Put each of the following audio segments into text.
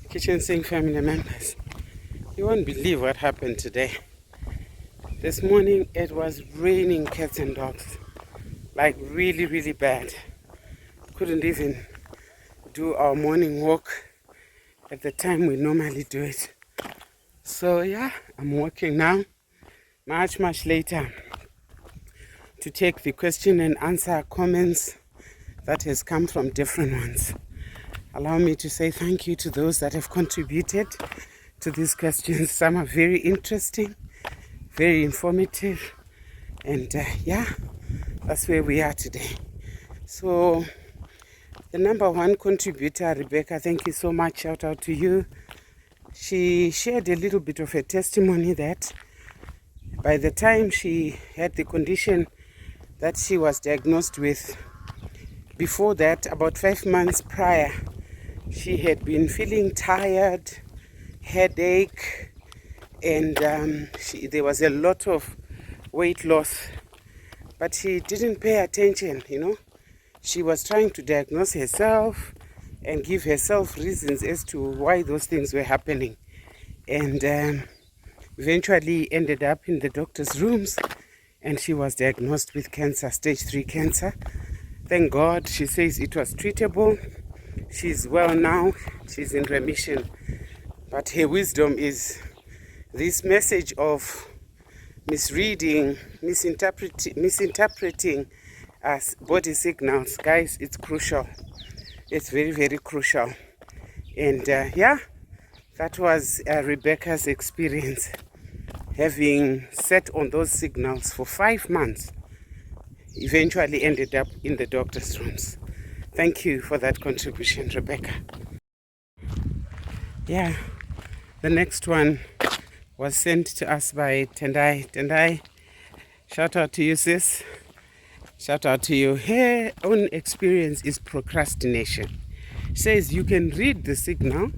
Kitchen Sink family members, you won't believe what happened today. This morning it was raining cats and dogs, like really, really bad. Couldn't even do our morning walk at the time we normally do it. So yeah, I'm walking now, much later, to take the question and answer comments that has come from different ones. Allow me to say thank you to those that have contributed to these questions. Some are very interesting, very informative, and yeah, that's where we are today. So the number one contributor, Rebecca, thank you so much. Shout out to you. She shared a little bit of a testimony that by the time she had the condition that she was diagnosed with, before that, about 5 months prior, she had been feeling tired, headache, and there was a lot of weight loss. But she didn't pay attention, you know. She was trying to diagnose herself and give herself reasons as to why those things were happening. And eventually ended up in the doctor's rooms, and she was diagnosed with cancer, stage 3 cancer. Thank God, she says it was treatable. She's well now, she's in remission. But her wisdom is this message of misreading, misinterpreting as body signals. Guys, it's crucial. It's very, very crucial. And yeah, that was Rebecca's experience, having sat on those signals for 5 months. Eventually ended up in the doctor's rooms. Thank you for that contribution, Rebecca. Yeah, the next one was sent to us by Tendai. Tendai, shout out to you, sis. Shout out to you. Her own experience is procrastination. Says you can read the signal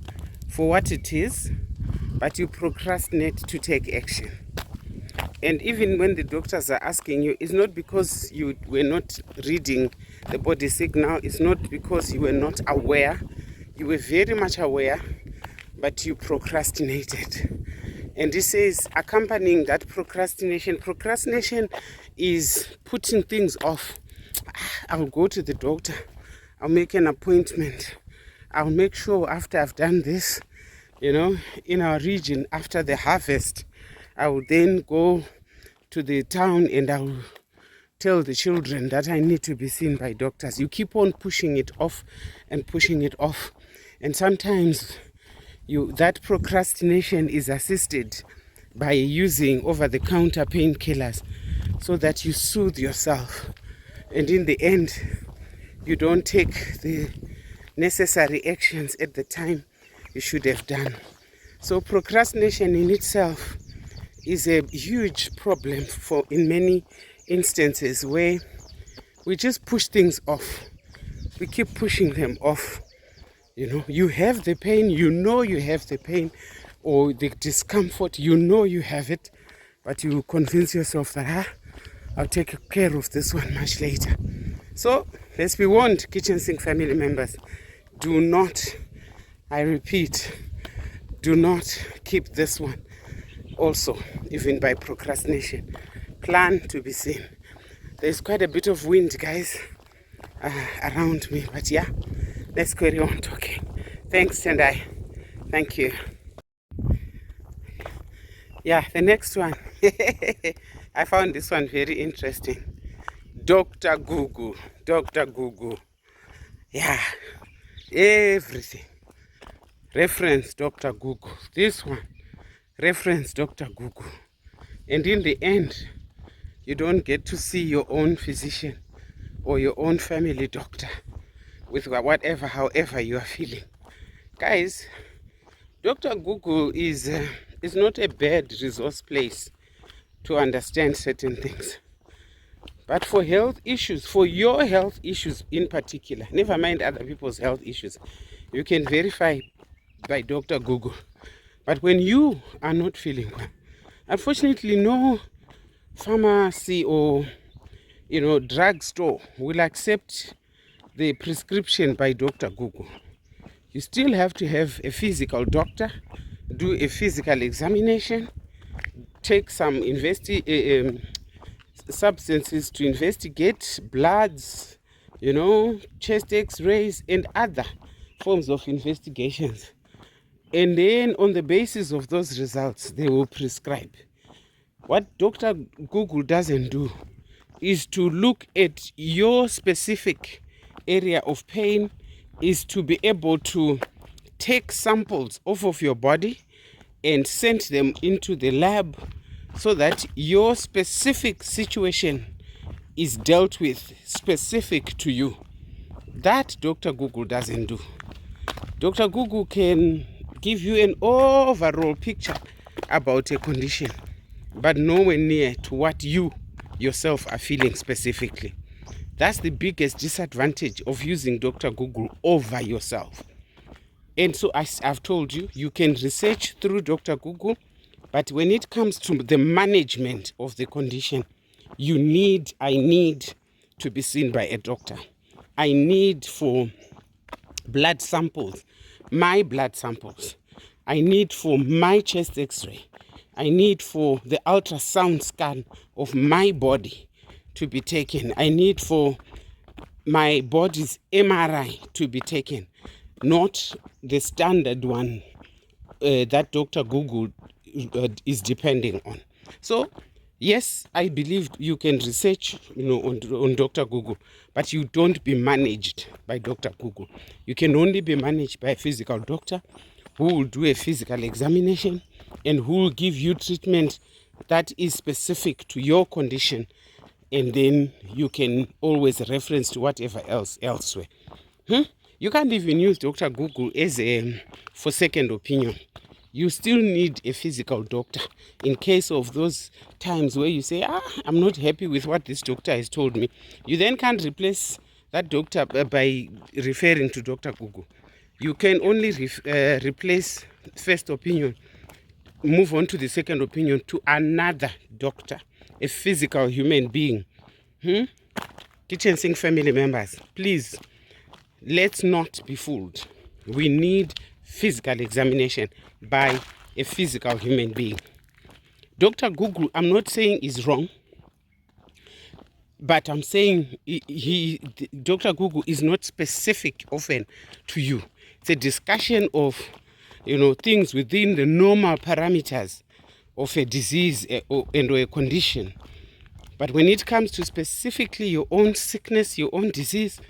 for what it is, but you procrastinate to take action. And even when the doctors are asking you, it's not because you were not reading the body signal, it's not because you were not aware. You were very much aware, but you procrastinated. And this says, accompanying that procrastination is putting things off. I'll go to the doctor, I'll make an appointment, I'll make sure after I've done this, you know, in our region, after the harvest, I will then go to the town and I will tell the children that I need to be seen by doctors. You keep on pushing it off and pushing it off. And sometimes that procrastination is assisted by using over-the-counter painkillers so that you soothe yourself. And in the end, you don't take the necessary actions at the time you should have done. So procrastination in itself is a huge problem in many instances where we just push things off. We keep pushing them off. You know, you have the pain, you know you have the pain, or the discomfort, you know you have it, but you convince yourself that, I'll take care of this one much later. So let's be warned, kitchen sink family members, do not, I repeat, do not keep this one also, even by procrastination. Plan to be seen. There's quite a bit of wind, guys, around me, but yeah, let's carry on talking. Thanks, Tendai. Thank you. Yeah, the next one. I found this one very interesting. Dr. Google. Dr. Google. Yeah, everything. Reference Dr. Google. This one. Reference Dr. Google. And in the end, you don't get to see your own physician or your own family doctor with whatever, however you are feeling. Guys, Dr. Google is not a bad resource place to understand certain things. But for health issues, for your health issues in particular, never mind other people's health issues, you can verify by Dr. Google. But when you are not feeling well, unfortunately, no pharmacy or drugstore will accept the prescription by Dr. Google. You still have to have a physical doctor, do a physical examination, take some substances to investigate, bloods, chest x-rays and other forms of investigations. And then on the basis of those results, they will prescribe. What Dr. Google doesn't do is to look at your specific area of pain, is to be able to take samples off of your body and send them into the lab so that your specific situation is dealt with specific to you. That Dr. Google doesn't do. Dr. Google can give you an overall picture about a condition, but nowhere near to what you yourself are feeling specifically. That's the biggest disadvantage of using Dr. Google over yourself. And so I've told you, you can research through Dr. Google, but when it comes to the management of the condition, I need to be seen by a doctor. I need for blood samples, my blood samples. I need for my chest x-ray. I need for the ultrasound scan of my body to be taken. I need for my body's MRI to be taken, not the standard one that Dr. Google is depending on. So, yes, I believe you can research, on Dr. Google, but you don't be managed by Dr. Google. You can only be managed by a physical doctor who will do a physical examination and who will give you treatment that is specific to your condition, and then you can always reference to whatever else elsewhere. You can't even use Dr. Google as for second opinion. You still need a physical doctor in case of those times where you say, I'm not happy with what this doctor has told me. You then can't replace that doctor by referring to Dr. Google. You can only replace first opinion, move on to the second opinion, to another doctor, a physical human being. Kitchen Sink family members, please, let's not be fooled. We need physical examination by a physical human being. Dr. Google, I'm not saying is wrong, but I'm saying Dr. Google is not specific often to you. It's a discussion of, things within the normal parameters of a disease and or a condition. But when it comes to specifically your own sickness, your own disease,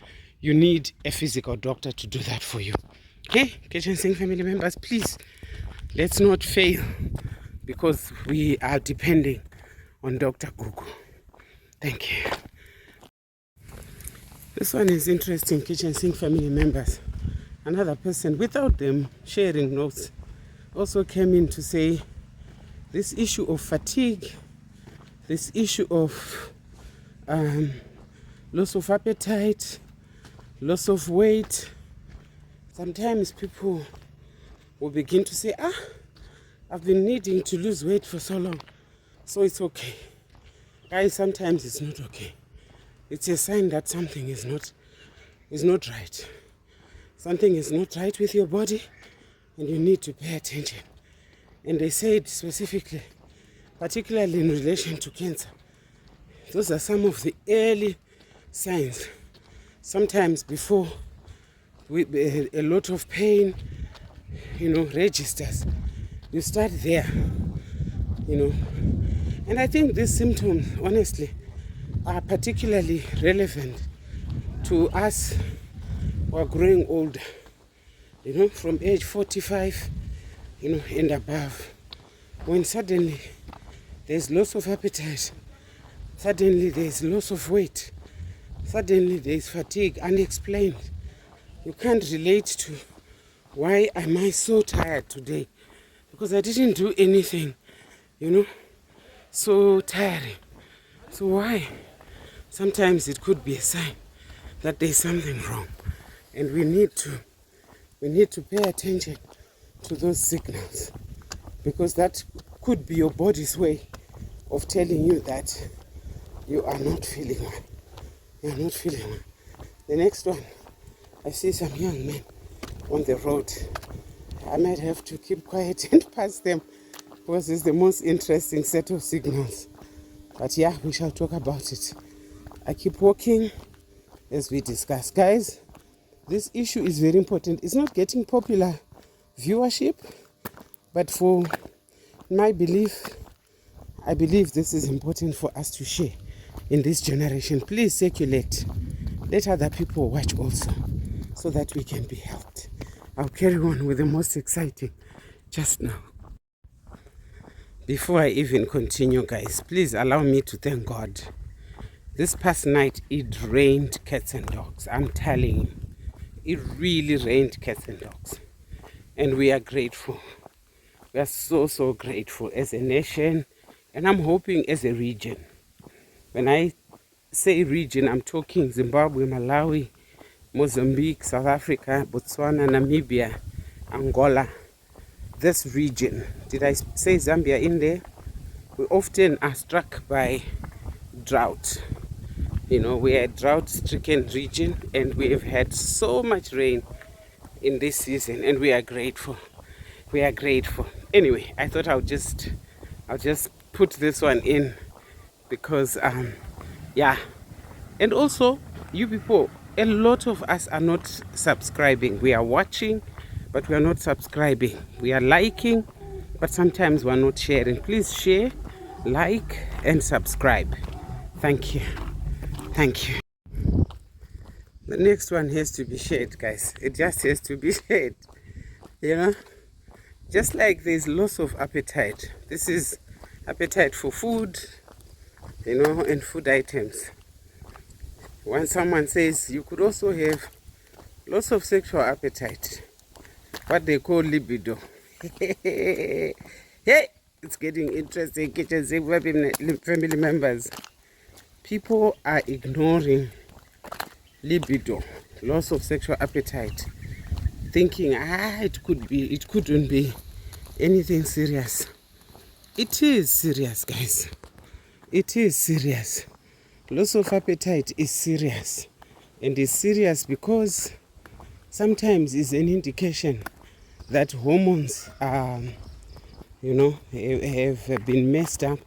you need a physical doctor to do that for you. Okay, Kitchen Sink family members, please, let's not fail because we are depending on Dr. Google. Thank you. This one is interesting, Kitchen Sink family members. Another person, without them sharing notes, also came in to say this issue of fatigue, this issue of loss of appetite, loss of weight. Sometimes people will begin to say, I've been needing to lose weight for so long, so it's okay. Guys, sometimes it's not okay. It's a sign that something is not right. Something is not right with your body, and you need to pay attention. And they said specifically, particularly in relation to cancer, those are some of the early signs. Sometimes before a lot of pain, registers, you start there, And I think these symptoms, honestly, are particularly relevant to us who are growing older, from age 45, and above. When suddenly there's loss of appetite, suddenly there's loss of weight, suddenly there's fatigue, unexplained. You can't relate to why am I so tired today? Because I didn't do anything, so tiring. So why? Sometimes it could be a sign that there's something wrong, and we need to pay attention to those signals, because that could be your body's way of telling you that you are not feeling well. You are not feeling well. The next one, I see some young men on the road. I might have to keep quiet and pass them because it's the most interesting set of signals. But yeah, we shall talk about it. I keep walking as we discuss. Guys, this issue is very important. It's not getting popular viewership, but for my belief, I believe this is important for us to share in this generation. Please circulate. Let other people watch also so that we can be helped. I'll carry on with the most exciting just now. Before I even continue, guys, please allow me to thank God. This past night, it rained cats and dogs. I'm telling you, it really rained cats and dogs. And we are grateful. We are so, so grateful as a nation, and I'm hoping as a region. When I say region, I'm talking Zimbabwe, Malawi, Mozambique, South Africa, Botswana, Namibia, Angola. This region. Did I say Zambia in there? We often are struck by drought. You know, we are a drought-stricken region, and we have had so much rain in this season, and we are grateful. We are grateful. Anyway, I thought I'll just put this one in because yeah. And also, you people, a lot of us are not subscribing. We are watching, but we are not subscribing. We are liking, but sometimes we are not sharing. Please share, like, and subscribe. Thank you. Thank you. The next one has to be shared, guys. It just has to be shared. You know? Just like there's loss of appetite. This is appetite for food, you know, and food items. When someone says you could also have loss of sexual appetite, what they call libido. Hey, it's getting interesting. Family members, people are ignoring libido, loss of sexual appetite, thinking it couldn't be anything serious. It is serious, guys. It is serious. Loss of appetite is serious, and it's serious because sometimes it's an indication that hormones you know, have been messed up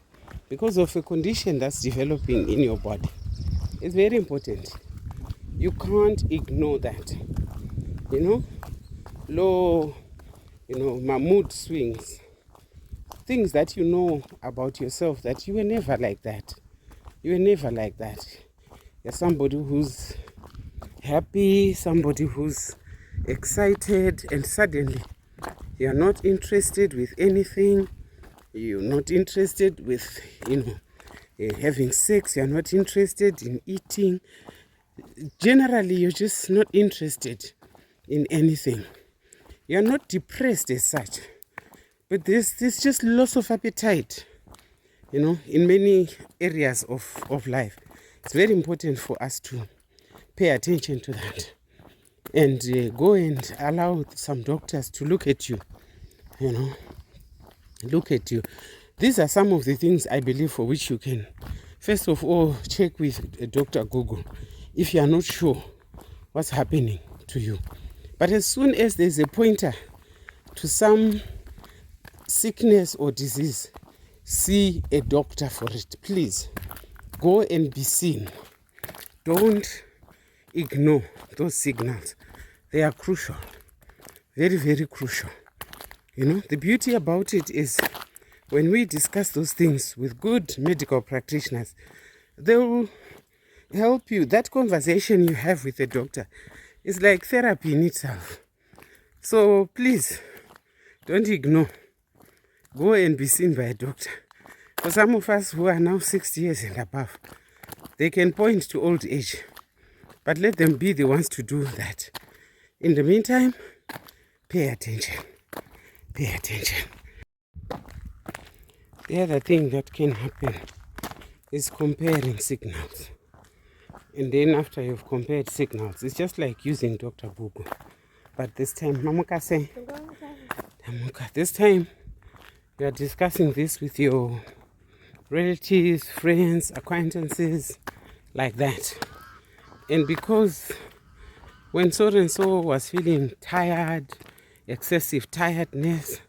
because of a condition that's developing in your body. It's very important. You can't ignore that. You know, low, my mood swings, things that you know about yourself that you were never like that. You were never like that. You're somebody who's happy, somebody who's excited, and suddenly you're not interested with anything. You're not interested with, having sex. You're not interested in eating. Generally, you're just not interested in anything. You're not depressed as such, but there's just loss of appetite, in many areas of life. It's very important for us to pay attention to that and go and allow some doctors to look at you, look at you. These are some of the things I believe for which you can, first of all, check with Dr. Google if you are not sure what's happening to you. But as soon as there's a pointer to some sickness or disease, see a doctor for it. Please go and be seen. Don't ignore those signals. They are crucial. Very, very crucial. The beauty about it is when we discuss those things with good medical practitioners, they will help you. That conversation you have with the doctor is like therapy in itself. So please, don't ignore. Go and be seen by a doctor. For some of us who are now 60 years and above, they can point to old age. But let them be the ones to do that. In the meantime, pay attention. Pay attention. The other thing that can happen is comparing signals. And then after you've compared signals, it's just like using Dr. Google. But this time, Mamuka say, this time, you are discussing this with your relatives, friends, acquaintances, like that. And because When so and so was feeling tired, excessive tiredness,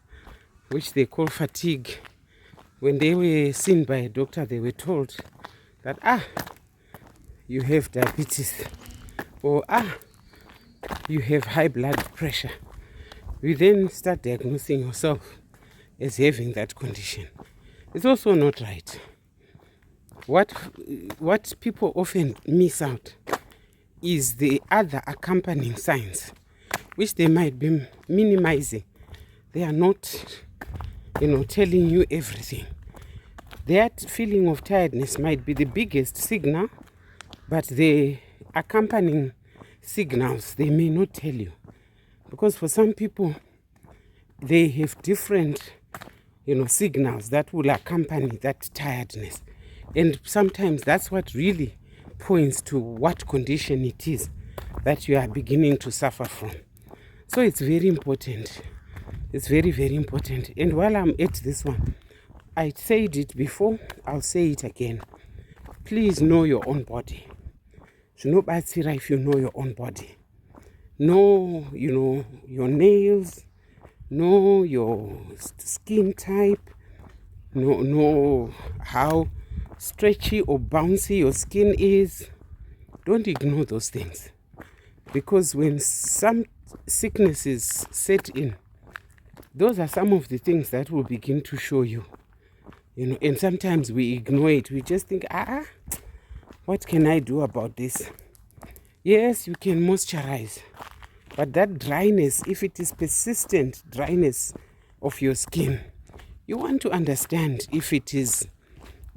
which they call fatigue, when they were seen by a doctor, they were told that, you have diabetes, or you have high blood pressure. We then start diagnosing yourself as having that condition. It's also not right. What people often miss out is the other accompanying signs, which they might be minimizing. They are not, telling you everything. That feeling of tiredness might be the biggest signal, but the accompanying signals, they may not tell you. Because for some people, they have different, signals that will accompany that tiredness. And sometimes that's what really points to what condition it is that you are beginning to suffer from. So it's very important. It's very, very important. And while I'm at this one, I said it before, I'll say it again. Please know your own body. Know if you know your own body. Know, your nails. Know your skin type. Know how stretchy or bouncy your skin is. Don't ignore those things. Because when some sicknesses set in, those are some of the things that will begin to show you. And sometimes we ignore it. We just think, what can I do about this? Yes, you can moisturize. But that dryness, if it is persistent dryness of your skin, you want to understand if it is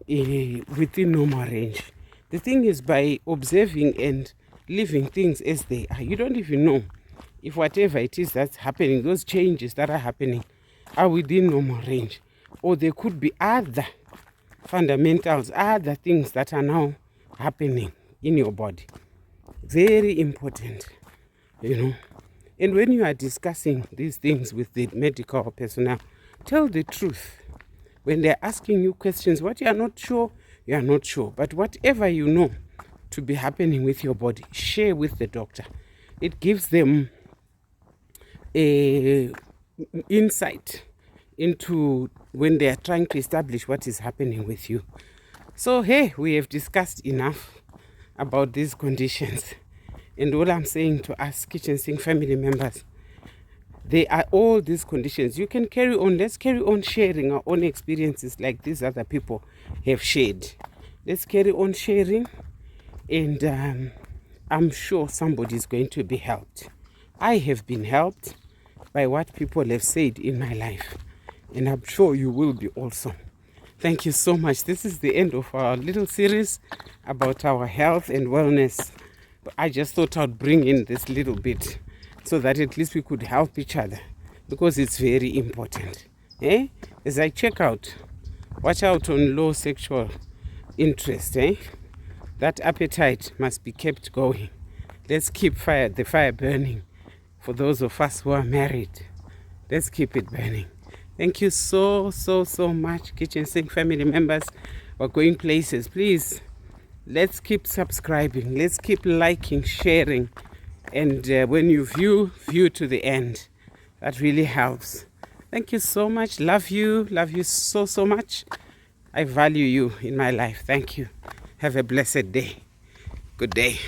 within normal range. The thing is, by observing and leaving things as they are, you don't even know if whatever it is that's happening, those changes that are happening, are within normal range. Or there could be other fundamentals, other things that are now happening in your body. Very important, And when you are discussing these things with the medical personnel, tell the truth. When they're asking you questions, what you are not sure, you are not sure. But whatever you know to be happening with your body, share with the doctor. It gives them a insight into when they are trying to establish what is happening with you. So, we have discussed enough about these conditions. And all I'm saying to us Kitchen Sink family members, they are all these conditions. You can carry on. Let's carry on sharing our own experiences like these other people have shared. Let's carry on sharing, and I'm sure somebody is going to be helped. I have been helped by what people have said in my life, and I'm sure you will be also. Thank you so much. This is the end of our little series about our health and wellness. I just thought I'd bring in this little bit so that at least we could help each other, because it's very important. As I check out, watch out on low sexual interest. That appetite must be kept going. Let's keep the fire burning. For those of us who are married, let's keep it burning. Thank you so much, Kitchen Sink family members. We're going places. Please, let's keep subscribing. Let's keep liking, sharing. And when you view to the end. That really helps. Thank you so much. Love you so much. I value you in my life. Thank you. Have a blessed day. Good day.